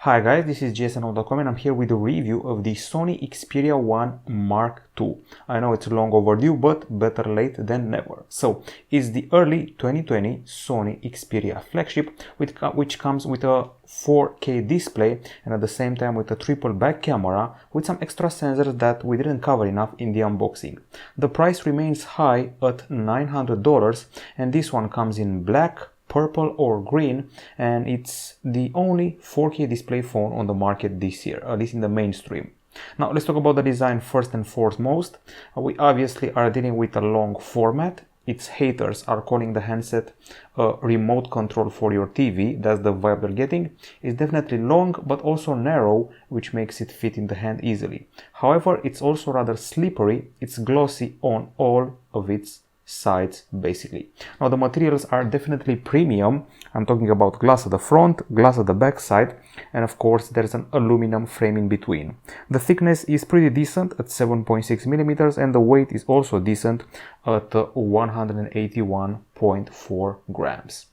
Hi guys, this is gsno.com and I'm here with a review of the Sony Xperia 1 Mark II. I know it's long overdue, but better late than never. So, it's the early 2020 Sony Xperia flagship, which comes with a 4K display and at the same time with a triple back camera with some extra sensors that we didn't cover enough in the unboxing. The price remains high at $900 and this one comes in black, purple or green, and it's the only 4K display phone on the market this year, at least in the mainstream. Now let's talk about the design first and foremost. We obviously are dealing with a long format. Its haters are calling the handset a remote control for your TV. That's the vibe they're getting. It's definitely long but also narrow, which makes it fit in the hand easily. However, it's also rather slippery. It's glossy on all of its sides basically. Now the materials are definitely premium. I'm talking about glass at the front, glass at the back side, and of course there's an aluminum frame in between. The thickness is pretty decent at 7.6 millimeters and the weight is also decent at 181.4 grams.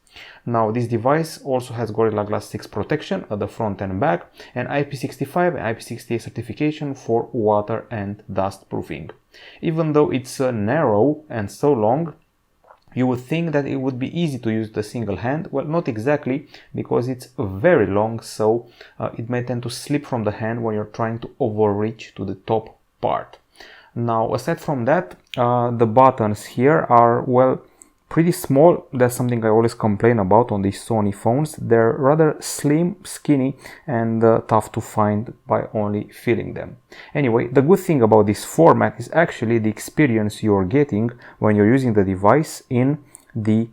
Now this device also has Gorilla Glass 6 protection at the front and back and IP65 and IP68 certification for water and dust proofing. Even though it's narrow and so long, you would think that it would be easy to use the single hand. Well, not exactly, because it's very long, so it may tend to slip from the hand when you're trying to overreach to the top part. Now aside from that, the buttons here are, well, pretty small. That's something I always complain about on these Sony phones. They're rather slim, skinny, and tough to find by only feeling them. Anyway, the good thing about this format is actually the experience you're getting when you're using the device in the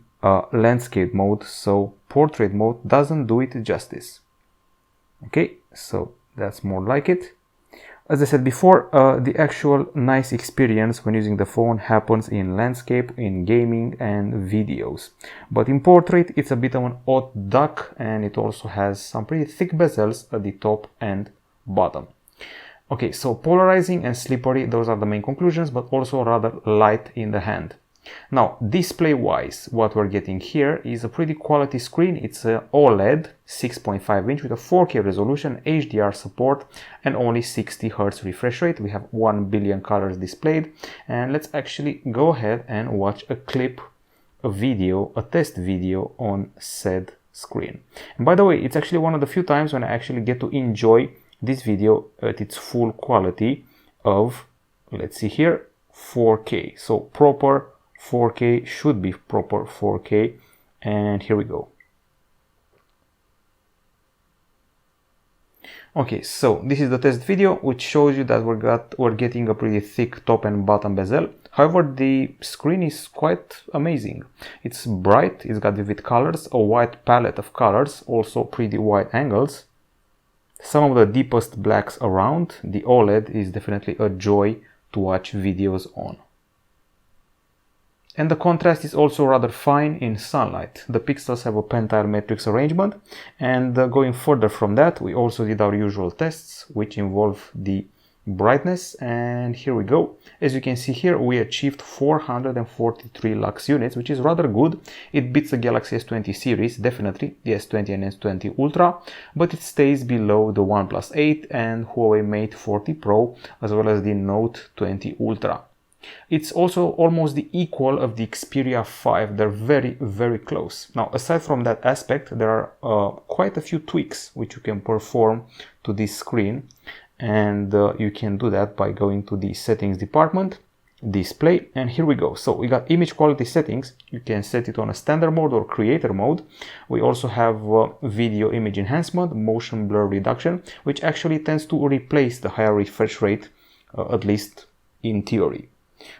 landscape mode. So portrait mode doesn't do it justice. Okay, so that's more like it. As I said before, the actual nice experience when using the phone happens in landscape, in gaming and videos. But in portrait, it's a bit of an odd duck and it also has some pretty thick bezels at the top and bottom. Okay, so polarizing and slippery, those are the main conclusions, but also rather light in the hand. Now, display-wise, what we're getting here is a pretty quality screen. It's a OLED 6.5 inch with a 4K resolution, HDR support, and only 60 Hz refresh rate. We have 1 billion colors displayed. And let's actually go ahead and watch a clip, a video, a test video on said screen. And by the way, it's actually one of the few times when I actually get to enjoy this video at its full quality of, let's see here, 4K. So proper 4K, should be proper 4K, and here we go. Okay, so this is the test video, which shows you that we're getting a pretty thick top and bottom bezel. However, the screen is quite amazing. It's bright, it's got vivid colors, a wide palette of colors, also pretty wide angles. Some of the deepest blacks around. The OLED is definitely a joy to watch videos on. And the contrast is also rather fine in sunlight. The pixels have a pentile matrix arrangement, and going further from that, we also did our usual tests, which involve the brightness, and here we go. As you can see here, we achieved 443 lux units, which is rather good. It beats the Galaxy S20 series, definitely, the S20 and S20 Ultra, but it stays below the OnePlus 8 and Huawei Mate 40 Pro, as well as the Note 20 Ultra. It's also almost the equal of the Xperia 5. They're very, very close. Now, aside from that aspect, there are quite a few tweaks which you can perform to this screen. And you can do that by going to the settings department, display, and here we go. So we got image quality settings. You can set it on a standard mode or creator mode. We also have video image enhancement, motion blur reduction, which actually tends to replace the higher refresh rate, at least in theory.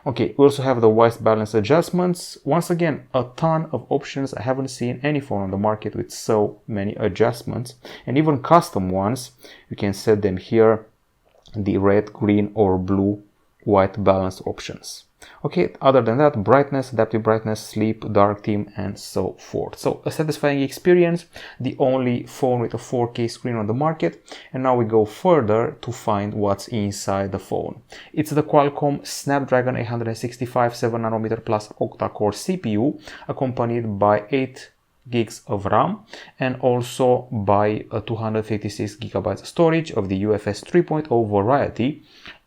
Okay, we also have the white balance adjustments. Once again, a ton of options. I haven't seen any phone on the market with so many adjustments, and even custom ones. You can set them here, the red, green or blue white balance options. Okay, other than that, brightness, adaptive brightness, sleep, dark theme, and so forth. So a satisfying experience, the only phone with a 4K screen on the market. And now we go further to find what's inside the phone. It's the Qualcomm Snapdragon 865 7nm plus octa-core CPU, accompanied by 8 gigs of RAM and also by a 256 gigabytes storage of the UFS 3.0 variety.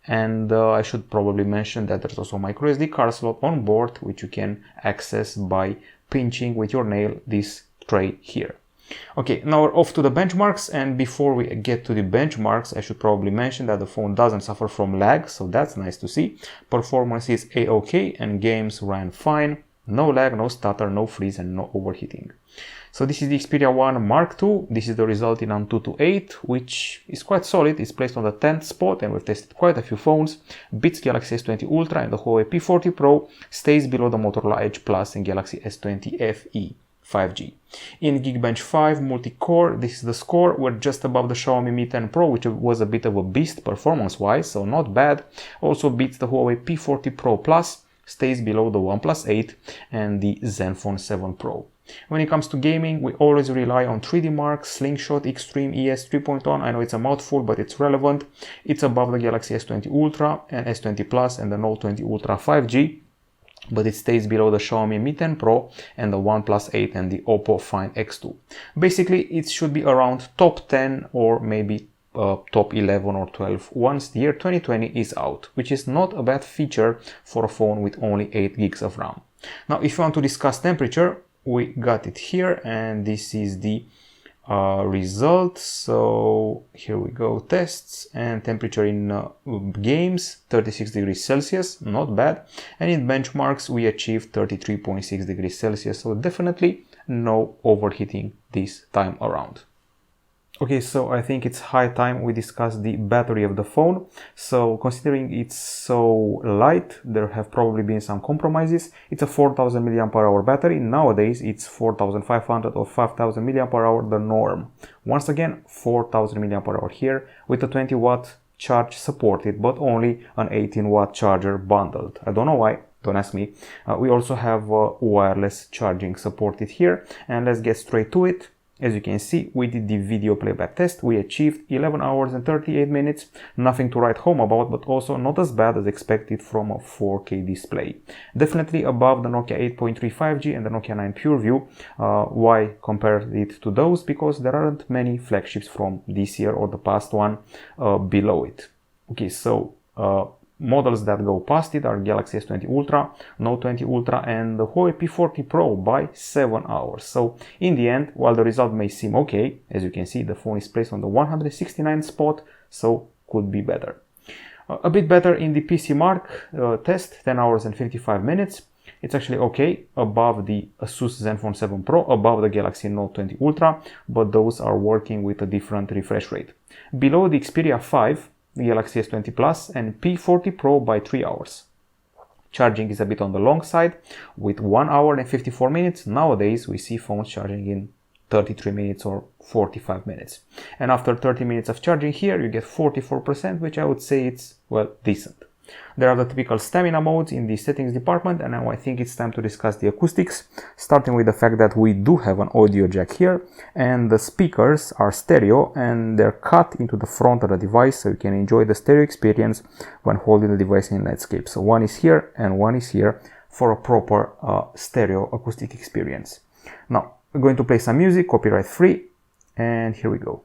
And I should probably mention that there's also a micro SD card slot on board, which you can access by pinching with your nail this tray here. Okay, now we're off to the benchmarks, and before we get to the benchmarks, I should probably mention that the phone doesn't suffer from lag, so that's nice to see. Performance is A-OK and games ran fine. No lag, no stutter, no freeze, and no overheating. So this is the Xperia 1 Mark II. This is the result in Antutu 8, which is quite solid. It's placed on the 10th spot, and we've tested quite a few phones. Beats Galaxy S20 Ultra and the Huawei P40 Pro, stays below the Motorola Edge Plus and Galaxy S20 FE 5G. In Geekbench 5 multi-core, this is the score. We're just above the Xiaomi Mi 10 Pro, which was a bit of a beast performance-wise, so not bad. Also beats the Huawei P40 Pro Plus, stays below the OnePlus 8 and the Zenfone 7 Pro. When it comes to gaming, we always rely on 3D Mark, Slingshot, Extreme ES 3.1. I know it's a mouthful, but it's relevant. It's above the Galaxy S20 Ultra and S20 Plus and the Note 20 Ultra 5G, but it stays below the Xiaomi Mi 10 Pro and the OnePlus 8 and the Oppo Find X2. Basically, it should be around top 10 or maybe top 11 or 12 once the year 2020 is out, which is not a bad feature for a phone with only 8 gigs of RAM. Now, if you want to discuss temperature, we got it here, and this is the result. So here we go, tests and temperature in games, 36 degrees Celsius, not bad. And in benchmarks, we achieved 33.6 degrees Celsius. So definitely no overheating this time around. Okay, so I think it's high time we discuss the battery of the phone. So considering it's so light, there have probably been some compromises. It's a 4000 mAh battery. Nowadays, it's 4500 or 5000 mAh, the norm. Once again, 4000 mAh here with a 20 watt charge supported, but only an 18 watt charger bundled. I don't know why. Don't ask me. We also have wireless charging supported here, and let's get straight to it. As you can see, we did the video playback test. We achieved 11 hours and 38 minutes. Nothing to write home about, but also not as bad as expected from a 4K display. Definitely above the Nokia 8.3 5G and the Nokia 9 PureView. Why compare it to those? Because there aren't many flagships from this year or the past one below it. Okay, so models that go past it are Galaxy S20 Ultra, Note 20 Ultra and the Huawei P40 Pro by 7 hours. So in the end, while the result may seem okay, as you can see, the phone is placed on the 169th spot, so could be better. A bit better in the PC Mark test, 10 hours and 55 minutes. It's actually okay, above the Asus Zenfone 7 Pro, above the Galaxy Note 20 Ultra, but those are working with a different refresh rate. Below the Xperia 5, the Galaxy S20 Plus and P40 Pro by 3 hours. Charging is a bit on the long side with 1 hour and 54 minutes. Nowadays we see phones charging in 33 minutes or 45 minutes. And after 30 minutes of charging here you get 44%, which I would say it's, well, decent. There are the typical stamina modes in the settings department, and now I think it's time to discuss the acoustics, starting with the fact that we do have an audio jack here, and the speakers are stereo and they're cut into the front of the device so you can enjoy the stereo experience when holding the device in landscape. So one is here and one is here for a proper stereo acoustic experience. Now, we're going to play some music, copyright free, and here we go.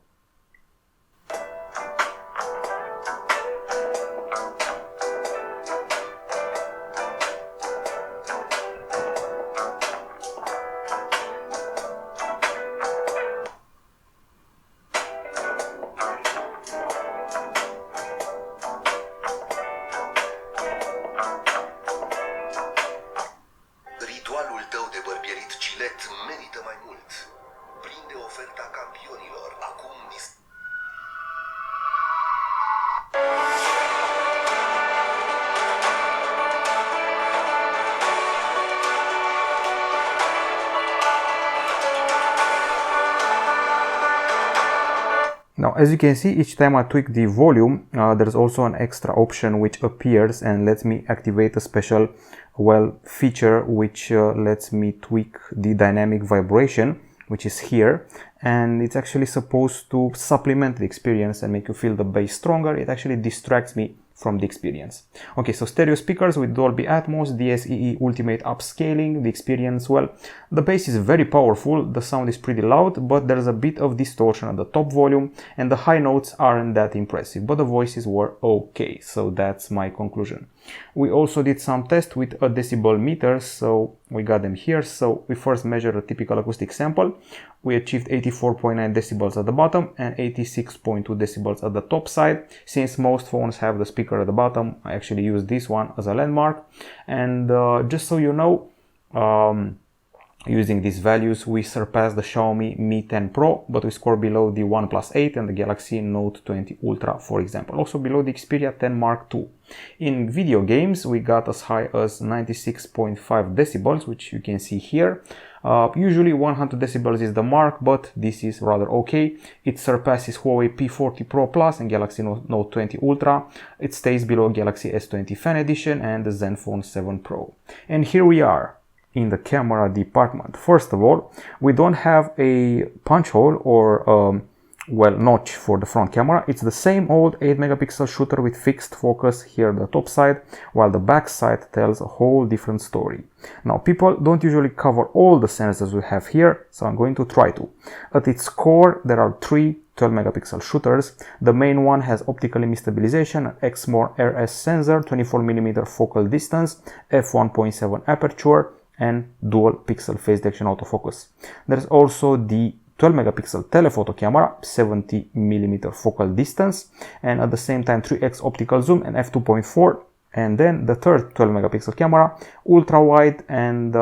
Now, as you can see, each time I tweak the volume, there's also an extra option which appears and lets me activate a special, well, feature which lets me tweak the dynamic vibration, which is here, and it's actually supposed to supplement the experience and make you feel the bass stronger. It actually distracts me from the experience. Okay, so stereo speakers with Dolby Atmos, DSEE Ultimate Upscaling, the experience, well, the bass is very powerful, the sound is pretty loud, but there's a bit of distortion at the top volume, and the high notes aren't that impressive, but the voices were okay, so that's my conclusion. We also did some tests with a decibel meter, so we got them here. So we first measured a typical acoustic sample. We achieved 84.9 decibels at the bottom and 86.2 decibels at the top side. Since most phones have the speaker at the bottom, I actually used this one as a landmark. And just so you know, using these values, we surpassed the Xiaomi Mi 10 Pro, but we scored below the OnePlus 8 and the Galaxy Note 20 Ultra, for example. Also below the Xperia 10 Mark II. In video games, we got as high as 96.5 decibels, which you can see here. Usually 100 decibels is the mark, but this is rather okay. It surpasses Huawei P40 Pro Plus and Galaxy Note 20 Ultra. It stays below Galaxy S20 Fan Edition and the Zenfone 7 Pro. And here we are in the camera department. First of all, we don't have a punch hole or notch for the front camera. It's the same old 8 megapixel shooter with fixed focus here on the top side, while the back side tells a whole different story. Now, people don't usually cover all the sensors we have here, so I'm going to try to. At its core, there are 3 12 megapixel shooters. The main one has optical image stabilization, an Exmor RS sensor, 24mm focal distance, f1.7 aperture, and dual pixel phase detection autofocus. There's also the 12 megapixel telephoto camera, 70mm focal distance, and at the same time 3x optical zoom and f2.4. And then the third 12 megapixel camera, ultra wide, and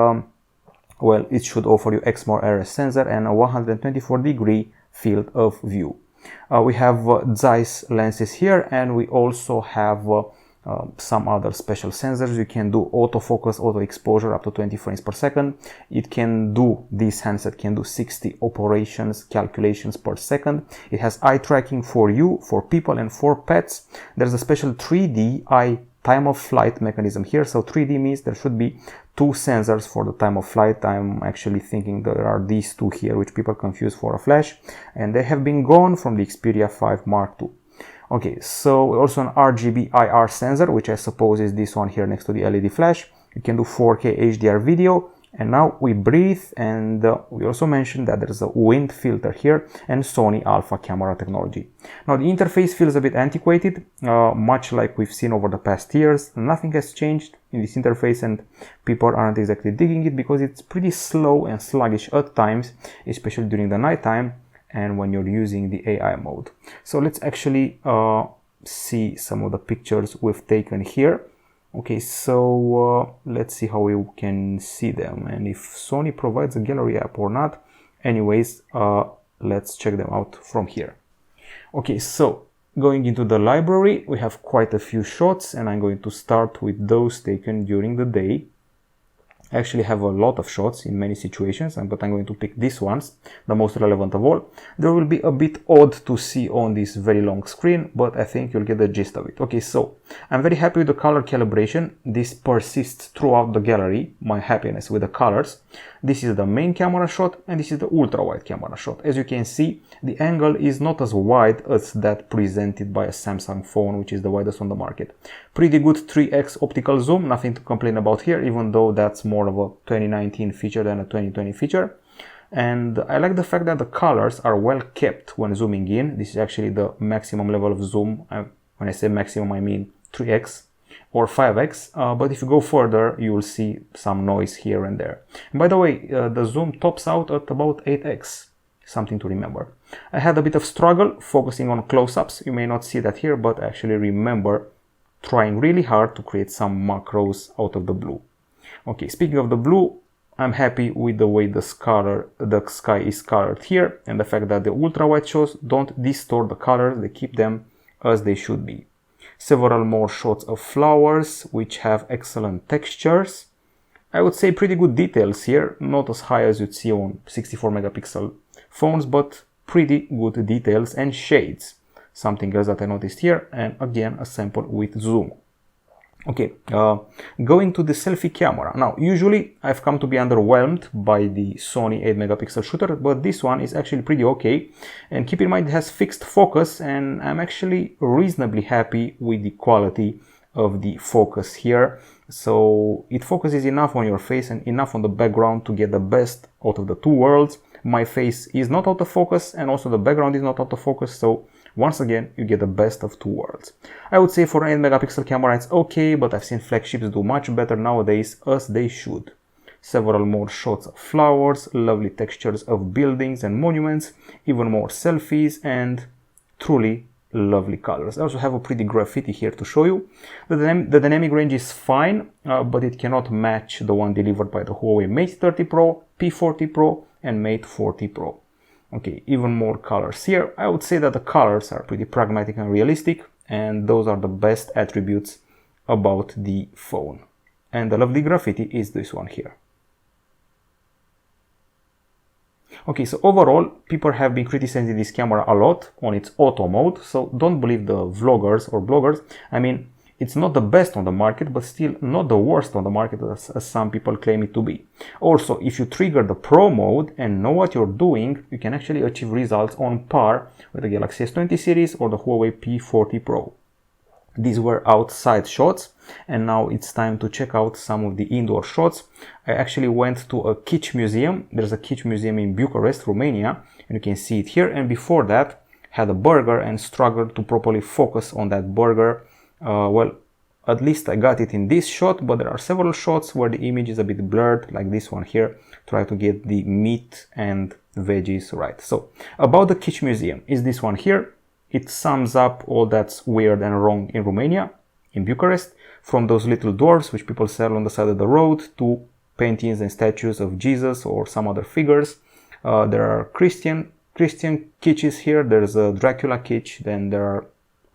well, it should offer you Exmor RS sensor and a 124-degree field of view. We have Zeiss lenses here, and we also have some other special sensors. You can do autofocus, auto exposure up to 20 frames per second. It can do, this handset can do 60 operations, calculations per second. It has eye tracking for you, for people, and for pets. There's a special 3D eye time of flight mechanism here. So 3D means there should be 2 sensors for the time of flight. I'm actually thinking there are these 2 here, which people confuse for a flash, and they have been gone from the Xperia 5 Mark II. Okay, so also an RGB IR sensor, which I suppose is this one here next to the LED flash. You can do 4K HDR video, and now we breathe, and we also mentioned that there's a wind filter here and Sony Alpha camera technology. Now the interface feels a bit antiquated, much like we've seen over the past years. Nothing has changed in this interface, and people aren't exactly digging it because it's pretty slow and sluggish at times, especially during the nighttime and when you're using the AI mode. So let's actually see some of the pictures we've taken here. Okay, so let's see how we can see them and if Sony provides a gallery app or not. Anyways, let's check them out from here. Okay, so going into the library, we have quite a few shots, and I'm going to start with those taken during the day. I actually have a lot of shots in many situations, but I'm going to pick these ones, the most relevant of all. They will be a bit odd to see on this very long screen, but I think you'll get the gist of it. Okay, so I'm very happy with the color calibration. This persists throughout the gallery, my happiness with the colors. This is the main camera shot, and this is the ultra-wide camera shot. As you can see, the angle is not as wide as that presented by a Samsung phone, which is the widest on the market. Pretty good 3x optical zoom, nothing to complain about here, even though that's more of a 2019 feature than a 2020 feature. And I like the fact that the colors are well kept when zooming in. This is actually the maximum level of zoom. When I say maximum, I mean 3x or 5x, but if you go further, you will see some noise here and there. And by the way, the zoom tops out at about 8x, something to remember. I had a bit of struggle focusing on close-ups. You may not see that here, but I actually remember trying really hard to create some macros out of the blue. Okay, speaking of the blue, I'm happy with the way the sky is colored here, and the fact that the ultra-wide shots don't distort the colors, they keep them as they should be. Several more shots of flowers, which have excellent textures. I would say pretty good details here, not as high as you'd see on 64 megapixel phones, but pretty good details and shades. Something else that I noticed here, and again a sample with zoom. Okay, going to the selfie camera. Now, usually I've come to be underwhelmed by the Sony 8 megapixel shooter, but this one is actually pretty okay. And keep in mind it has fixed focus, and I'm actually reasonably happy with the quality of the focus here. So it focuses enough on your face and enough on the background to get the best out of the two worlds. My face is not out of focus and also the background is not out of focus, so once again, you get the best of two worlds. I would say for an 8 megapixel camera it's okay, but I've seen flagships do much better nowadays, as they should. Several more shots of flowers, lovely textures of buildings and monuments, even more selfies, and truly lovely colors. I also have a pretty graffiti here to show you. The dynamic range is fine, but it cannot match the one delivered by the Huawei Mate 30 Pro, P40 Pro, and Mate 40 Pro. Okay, even more colors here. I would say that the colors are pretty pragmatic and realistic, and those are the best attributes about the phone. And the lovely graffiti is this one here. Okay, so overall, people have been criticizing this camera a lot on its auto mode, so don't believe the vloggers or bloggers. I mean, it's not the best on the market, but still not the worst on the market as some people claim it to be. Also, if you trigger the Pro mode and know what you're doing, you can actually achieve results on par with the Galaxy S20 series or the Huawei P40 Pro. These were outside shots, and now it's time to check out some of the indoor shots. I actually went to a kitsch museum. There's a kitsch museum in Bucharest, Romania, and you can see it here. And before that, had a burger and struggled to properly focus on that burger. Well, at least I got it in this shot, but there are several shots where the image is a bit blurred, like this one here. Try to get the meat and veggies right. So, about the kitsch museum is this one here. It sums up all that's weird and wrong in Romania, in Bucharest, from those little dwarfs which people sell on the side of the road to paintings and statues of Jesus or some other figures. There are Christian kitsches here. There's a Dracula kitsch. Then there are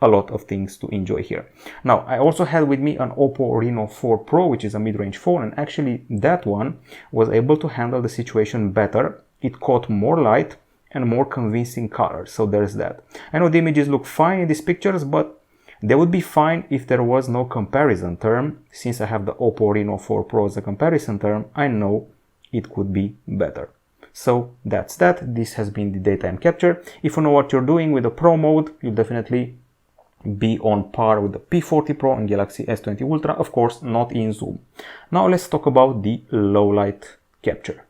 a lot of things to enjoy here. Now, I also had with me an Oppo Reno 4 Pro, which is a mid-range phone, and actually that one was able to handle the situation better. It caught more light and more convincing colors, so there's that. I know the images look fine in these pictures, but they would be fine if there was no comparison term. Since I have the Oppo Reno 4 Pro as a comparison term, I know it could be better. So that's that. This has been the daytime capture. If you know what you're doing with the Pro mode, you'll definitely be on par with the P40 Pro and Galaxy S20 Ultra, of course not in zoom. Now let's talk about the low light capture.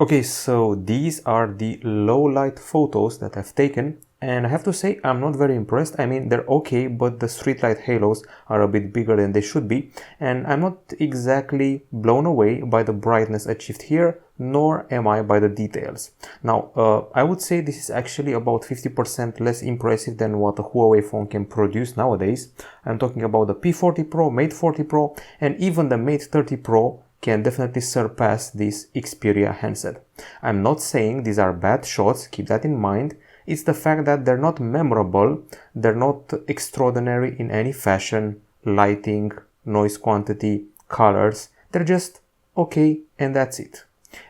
Okay, so these are the low light photos that I've taken, and I have to say I'm not very impressed. I mean, they're okay, but the street light halos are a bit bigger than they should be, and I'm not exactly blown away by the brightness achieved here, nor am I by the details. Now, I would say this is actually about 50% less impressive than what a Huawei phone can produce nowadays. I'm talking about the P40 Pro, Mate 40 Pro, and even the Mate 30 Pro can definitely surpass this Xperia handset. I'm not saying these are bad shots, keep that in mind. It's the fact that they're not memorable, they're not extraordinary in any fashion, lighting, noise quantity, colors. They're just okay, and that's it.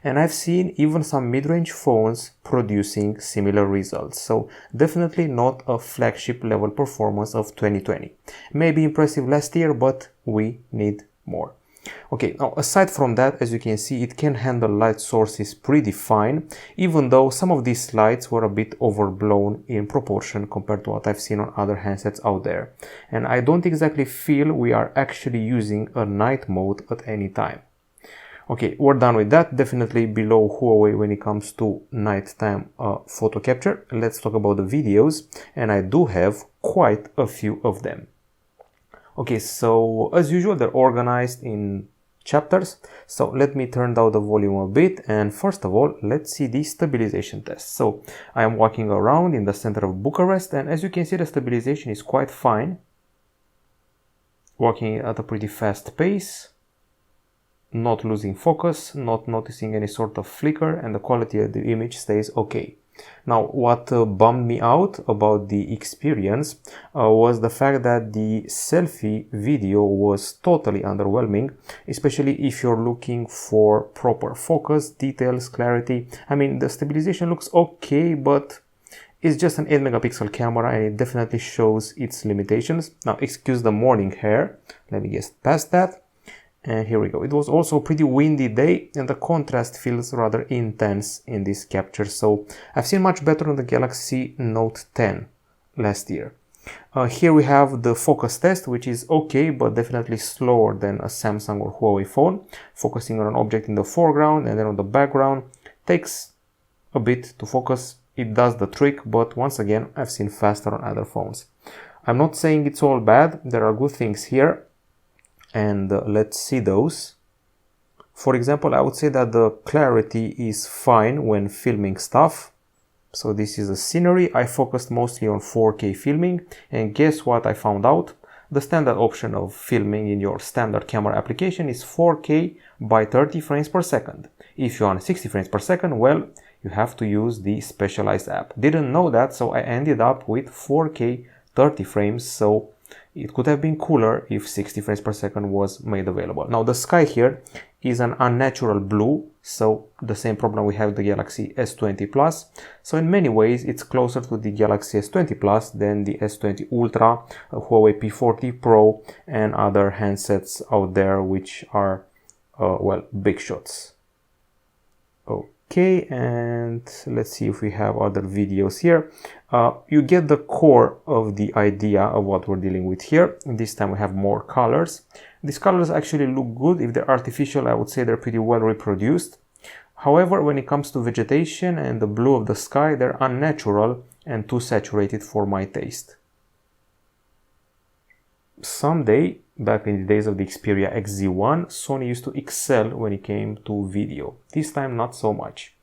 And I've seen even some mid-range phones producing similar results, so definitely not a flagship level performance of 2020. Maybe impressive last year, but we need more. Okay, now aside from that, as you can see, it can handle light sources pretty fine, even though some of these lights were a bit overblown in proportion compared to what I've seen on other handsets out there. And I don't exactly feel we are actually using a night mode at any time. Okay, we're done with that. Definitely below Huawei when it comes to nighttime photo capture. Let's talk about the videos, and I do have quite a few of them. Okay, so as usual, they're organized in chapters. So let me turn down the volume a bit, and first of all, let's see the stabilization test. So I am walking around in the center of Bucharest, and as you can see, the stabilization is quite fine. Walking at a pretty fast pace, not losing focus, not noticing any sort of flicker, and the quality of the image stays okay. Now, what bummed me out about the experience was the fact that the selfie video was totally underwhelming, especially if you're looking for proper focus, details, clarity. I mean, the stabilization looks okay, but It's just an 8 megapixel camera and it definitely shows its limitations. Now excuse the morning hair, let me get past that. And here we go. It was also a pretty windy day and the contrast feels rather intense in this capture. So I've seen much better on the Galaxy Note 10 last year. Here we have the focus test, which is okay, but definitely slower than a Samsung or Huawei phone. Focusing on an object in the foreground and then on the background takes a bit to focus. It does the trick, but once again, I've seen faster on other phones. I'm not saying it's all bad. There are good things here, and let's see those. For example, I would say that the clarity is fine when filming stuff. So this is a scenery. I focused mostly on 4K filming, and guess what I found out? The standard option of filming in your standard camera application is 4K by 30 frames per second. If you want 60 frames per second, well, you have to use the specialized app. Didn't know that, so I ended up with 4K 30 frames, so it could have been cooler if 60 frames per second was made available. Now the sky here is an unnatural blue, so the same problem we have with the Galaxy S20 Plus. So in many ways it's closer to the Galaxy S20 Plus than the S20 Ultra, Huawei P40 Pro and other handsets out there which are, well, big shots. Okay, and let's see if we have other videos here. You get the core of the idea of what we're dealing with here. This time we have more colors. These colors actually look good. If they're artificial, I would say they're pretty well reproduced. However, when it comes to vegetation and the blue of the sky, they're unnatural and too saturated for my taste. Someday, back in the days of the Xperia XZ1, Sony used to excel when it came to video. This time, not so much.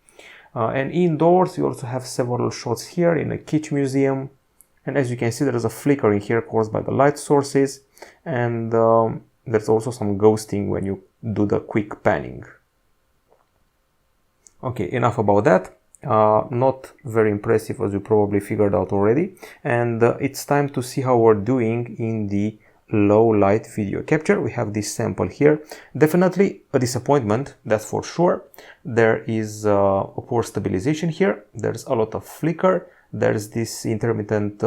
And indoors, you also have several shots here in a kitsch museum. And as you can see, there is a flickering here caused by the light sources. And there's also some ghosting when you do the quick panning. Okay, enough about that. Not very impressive, as you probably figured out already. And it's time to see how we're doing in the low light video capture. We have this sample here. Definitely a disappointment, that's for sure. There is a poor stabilization here. There's a lot of flicker. There's this intermittent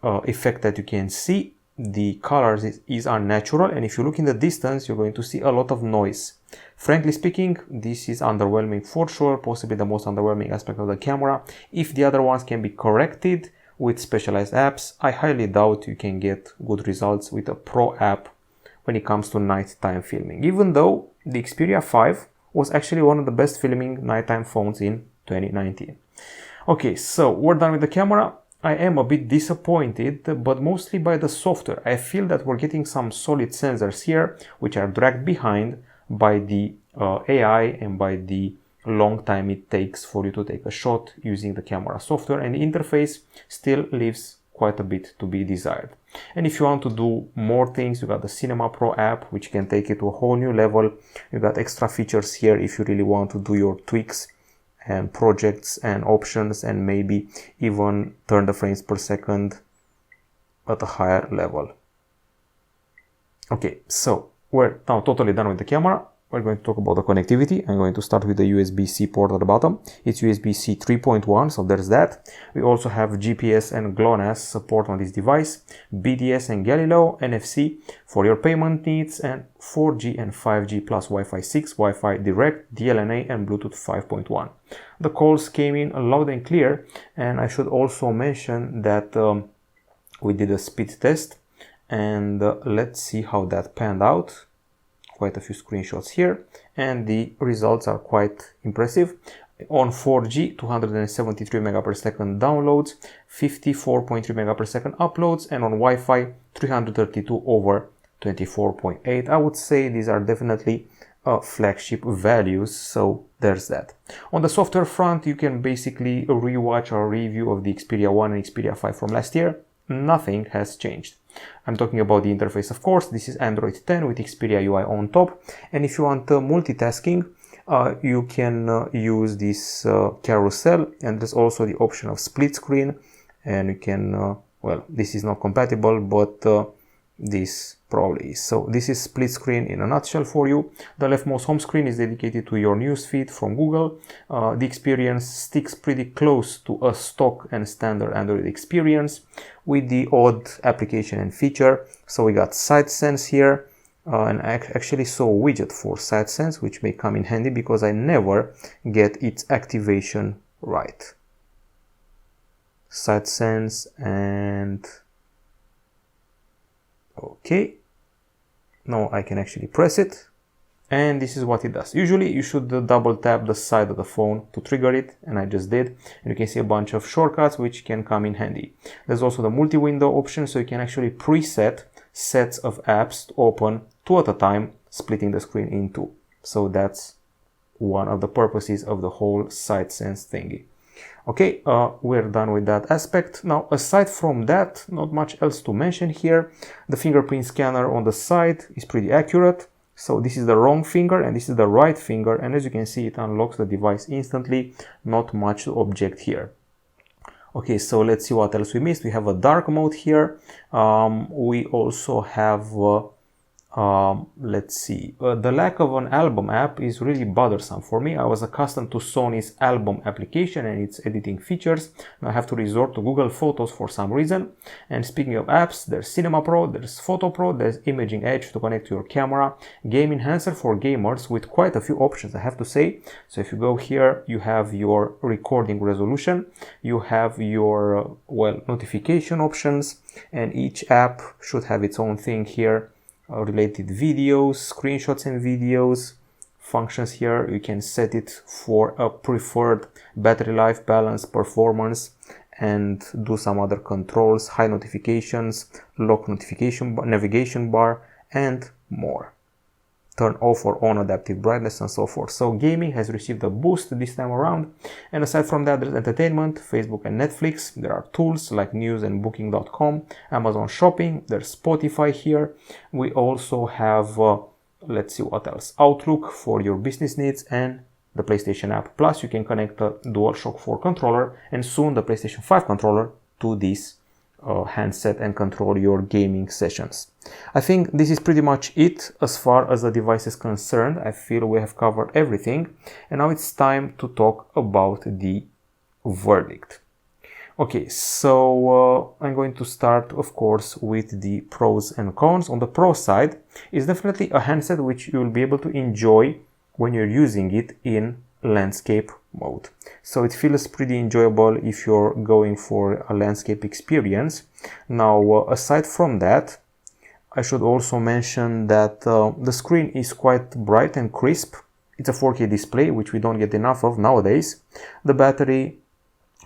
effect that you can see. The colors is unnatural, and if you look in the distance, you're going to see a lot of noise. Frankly speaking, this is underwhelming for sure, possibly the most underwhelming aspect of the camera. If the other ones can be corrected with specialized apps, I highly doubt you can get good results with a pro app when it comes to nighttime filming, even though the Xperia 5 was actually one of the best filming nighttime phones in 2019. Okay, so we're done with the camera. I am a bit disappointed, but mostly by the software. I feel that we're getting some solid sensors here, which are dragged behind by the AI and by the long time it takes for you to take a shot using the camera software, and the interface still leaves quite a bit to be desired. And if you want to do more things, you got the Cinema Pro app, which can take it to a whole new level. You got extra features here if you really want to do your tweaks and projects and options, and maybe even turn the frames per second at a higher level. Okay, so we're now totally done with the camera. We're going to talk about the connectivity. I'm going to start with the USB-C port at the bottom. It's USB-C 3.1, so there's that. We also have GPS and GLONASS support on this device, BDS and Galileo, NFC for your payment needs, and 4G and 5G plus Wi-Fi 6, Wi-Fi Direct, DLNA and Bluetooth 5.1. The calls came in loud and clear, and I should also mention that we did a speed test, and let's see how that panned out. Quite a few screenshots here, and the results are quite impressive. On 4G, 273 Mbps downloads, 54.3 Mbps uploads, and on Wi-Fi, 332 over 24.8. I would say these are definitely flagship values, so there's that. On the software front, you can basically rewatch our review of the Xperia 1 and Xperia 5 from last year. Nothing has changed. I'm talking about the interface, of course. This is Android 10 with Xperia UI on top. And if you want multitasking, you can use this carousel, and there's also the option of split screen. And you can, well, this is not compatible, but this probably is. So this is split screen in a nutshell for you. The leftmost home screen is dedicated to your newsfeed from Google. The experience sticks pretty close to a stock and standard Android experience with the odd application and feature. So we got side sense here, and I actually saw a widget for side sense, which may come in handy because I never get its activation right. Side sense, and okay, now I can actually press it, and this is what it does. Usually you should double tap the side of the phone to trigger it, and I just did, and you can see a bunch of shortcuts which can come in handy. There's also the multi-window option, so you can actually preset sets of apps to open two at a time, splitting the screen in two. So that's one of the purposes of the whole side sense thingy. Okay, we're done with that aspect. Now, aside from that, not much else to mention here. The fingerprint scanner on the side is pretty accurate. So this is the wrong finger and this is the right finger, and as you can see, it unlocks the device instantly. Not much to object here. Okay, so let's see what else we missed. We have a dark mode here. We also have let's see, the lack of an album app is really bothersome for me. I was accustomed to Sony's album application and its editing features. Now I have to resort to Google Photos for some reason. And speaking of apps, there's Cinema Pro, there's Photo Pro, there's Imaging Edge to connect to your camera, Game Enhancer for gamers with quite a few options, I have to say. So if you go here, you have your recording resolution, you have your, well, notification options, and each app should have its own thing here. Related videos, screenshots and videos, functions here. You can set it for a preferred battery life, balance, performance, and do some other controls, high notifications, lock notification bar, navigation bar, and more. Turn off or on adaptive brightness and so forth. So gaming has received a boost this time around. And aside from that, there's entertainment, Facebook and Netflix. There are tools like news and booking.com, Amazon Shopping, there's Spotify here. We also have, let's see what else, Outlook for your business needs, and the PlayStation app. Plus you can connect the DualShock 4 controller and soon the PlayStation 5 controller to this handset and control your gaming sessions. I think this is pretty much it as far as the device is concerned. I feel we have covered everything, and now it's time to talk about the verdict. Okay, so I'm going to start, of course, with the pros and cons. On the pro side, it's definitely a handset which you will be able to enjoy when you're using it in landscape mode. So it feels pretty enjoyable if you're going for a landscape experience. Now, aside from that, I should also mention that the screen is quite bright and crisp. It's a 4K display, which we don't get enough of nowadays. The battery,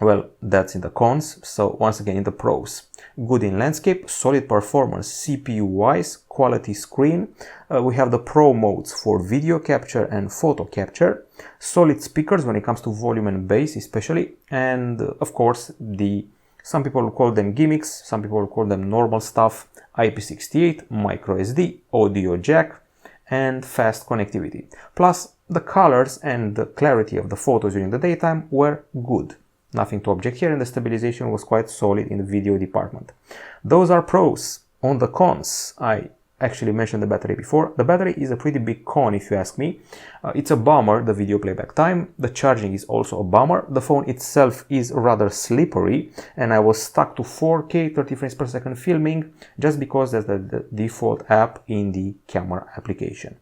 well, that's in the cons. So once again, in the pros, good in landscape, solid performance CPU wise, quality screen. We have the pro modes for video capture and photo capture, solid speakers when it comes to volume and bass especially, and of course some people will call them gimmicks, some people will call them normal stuff, IP68, micro SD, audio jack, and fast connectivity. Plus the colors and the clarity of the photos during the daytime were good. Nothing to object here, and the stabilization was quite solid in the video department. Those are pros. On the cons, I actually mentioned the battery before. The battery is a pretty big con if you ask me. It's a bummer, the video playback time. The charging is also a bummer. The phone itself is rather slippery, and I was stuck to 4K 30 frames per second filming just because that's the default app in the camera application.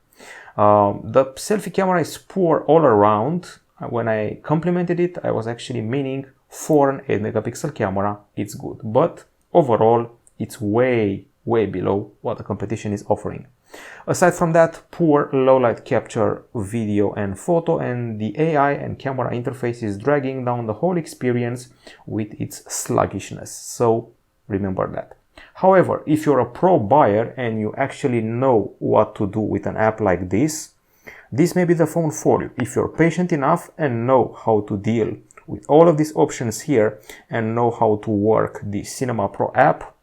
The selfie camera is poor all around. When I complimented it, I was actually meaning for an 8 megapixel camera, it's good. But overall, it's way below what the competition is offering. Aside from that, poor low light capture video and photo, and the AI and camera interface is dragging down the whole experience with its sluggishness. So remember that. However, if you're a pro buyer and you actually know what to do with an app like this may be the phone for you. If you're patient enough and know how to deal with all of these options here and know how to work the Cinema Pro app,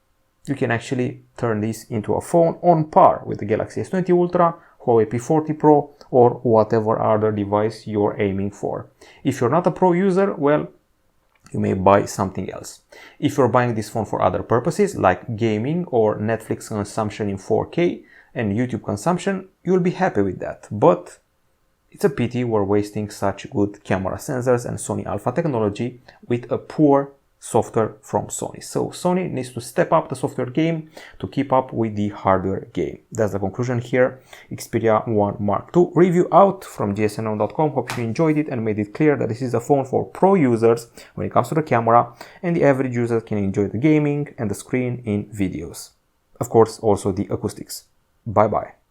you can actually turn this into a phone on par with the Galaxy S20 Ultra, Huawei P40 Pro, or whatever other device you're aiming for. If you're not a pro user, well, you may buy something else. If you're buying this phone for other purposes like gaming or Netflix consumption in 4K and YouTube consumption, you'll be happy with that. But it's a pity we're wasting such good camera sensors and Sony Alpha technology with a poor software from Sony. So Sony needs to step up the software game to keep up with the hardware game. That's the conclusion here. Xperia 1 Mark II review out from gsm.com. Hope you enjoyed it and made it clear that this is a phone for pro users when it comes to the camera, and the average user can enjoy the gaming and the screen in videos. Of course, also the acoustics. Bye bye.